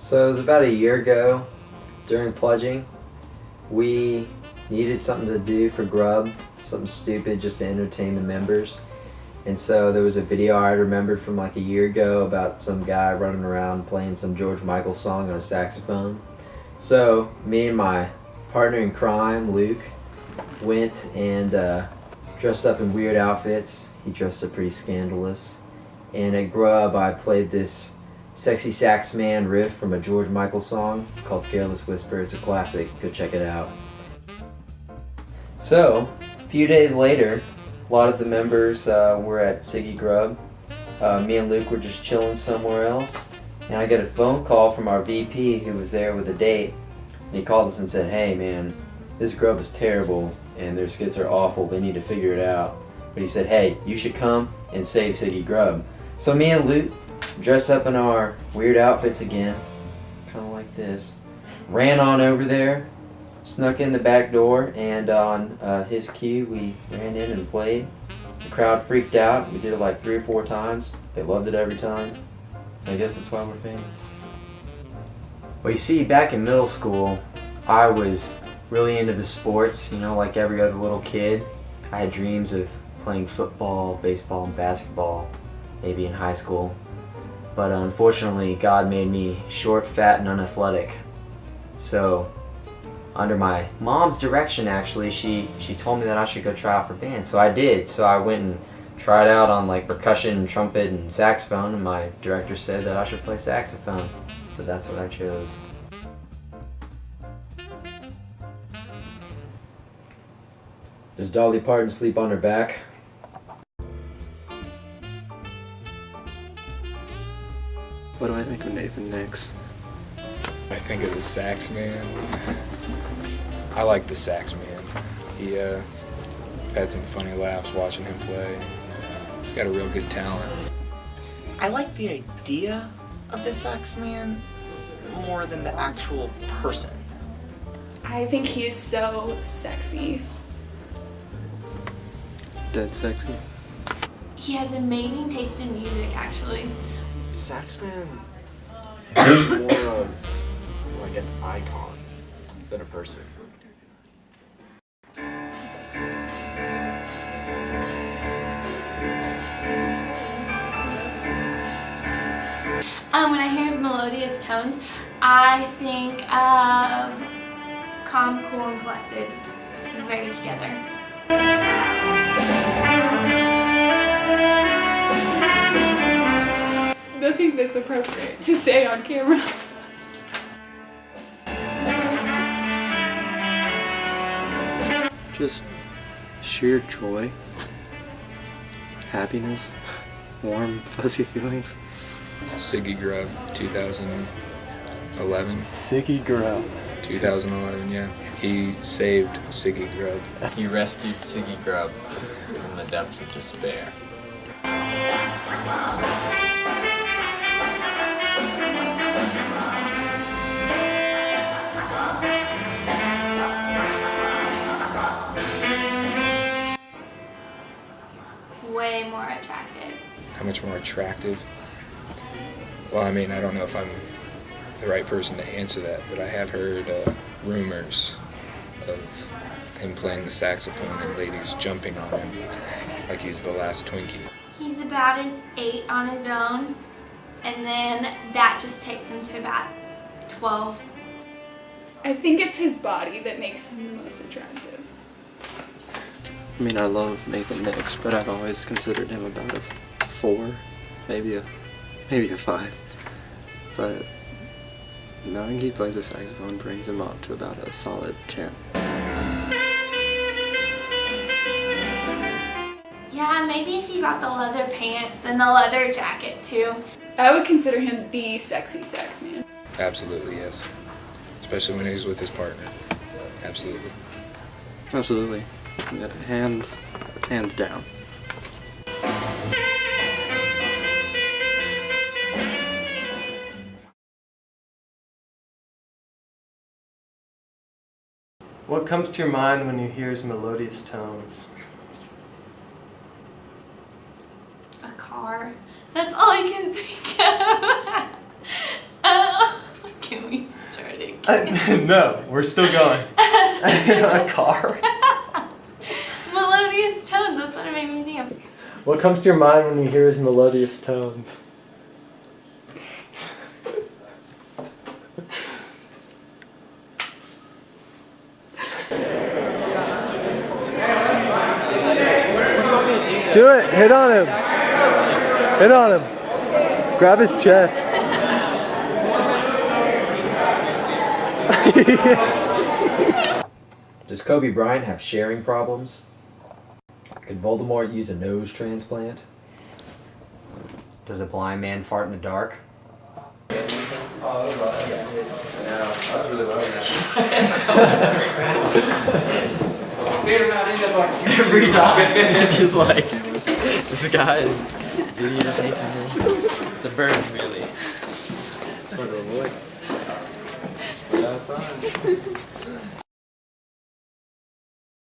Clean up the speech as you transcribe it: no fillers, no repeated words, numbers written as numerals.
So it was about a year ago, during pledging, we needed something to do for Grub, something stupid just to entertain the members. And so there was a video I remembered from like a year ago about some guy running around playing some George Michael song on a saxophone. So me and my partner in crime, Luke, went and dressed up in weird outfits. He dressed up pretty scandalous. And at Grub, I played this sexy sax man riff from a George Michael song called Careless Whisper. It's a classic. Go check it out. So, a few days later, a lot of the members were at Siggy Grub. Me and Luke were just chilling somewhere else. And I get a phone call from our VP who was there with a date. And he called us and said, "Hey man, this Grub is terrible and their skits are awful. They need to figure it out." But he said, "Hey, you should come and save Siggy Grub." So me and Luke, dressed up in our weird outfits again, kind of like this, ran on over there, snuck in the back door, and on his cue we ran in and played. The crowd freaked out. We did it like 3 or 4 times. They loved it every time. I guess that's why we're famous. Well, you see, back in middle school, I was really into the sports, you know, like every other little kid. I had dreams of playing football, baseball, and basketball, maybe in high school. But unfortunately, God made me short, fat, and unathletic. So, under my mom's direction, actually, she told me that I should go try out for band. So I did. So I went and tried out on like percussion, trumpet, and saxophone, and my director said that I should play saxophone. So that's what I chose. Does Dolly Parton sleep on her back? What do I think of Nathan Nix? I think of the sax man. I like the sax man. He had some funny laughs watching him play. He's got a real good talent. I like the idea of the sax man more than the actual person. I think he is so sexy. Dead sexy. He has amazing taste in music, actually. Saxman is more of like an icon than a person. When I hear his melodious tones, I think of calm, cool, and collected. He's very together. Nothing that's appropriate to say on camera. Just sheer joy, happiness, warm, fuzzy feelings. Siggy Grub, 2011. Siggy Grub. 2011, yeah. He saved Siggy Grub. He rescued Siggy Grub from the depths of despair. Way more attractive. How much more attractive? Well, I mean, I don't know if I'm the right person to answer that, but I have heard rumors of him playing the saxophone and ladies jumping on him like he's the last Twinkie. He's about an 8 on his own, and then that just takes him to about 12. I think it's his body that makes him the most attractive. I mean, I love Nathan Nix, but I've always considered him about a 4, maybe a 5. But knowing he plays the saxophone brings him up to about a solid 10. Yeah, maybe if you got the leather pants and the leather jacket too. I would consider him the sexy sax man. Absolutely, yes. Especially when he's with his partner. Absolutely. Absolutely. Yeah, hands down. What comes to your mind when you hear his melodious tones? A car. That's all I can think of. Can we start again? No, we're still going. In a car. Melodious tones, that's what it made me think of. What comes to your mind when you hear his melodious tones? Do it! Hit on him! Hit on him! Grab his chest. Does Kobe Bryant have sharing problems? Could Voldemort use a nose transplant? Does a blind man fart in the dark? Every time. He's like, this guy is videotaping me. It's a bird, really. For the wood.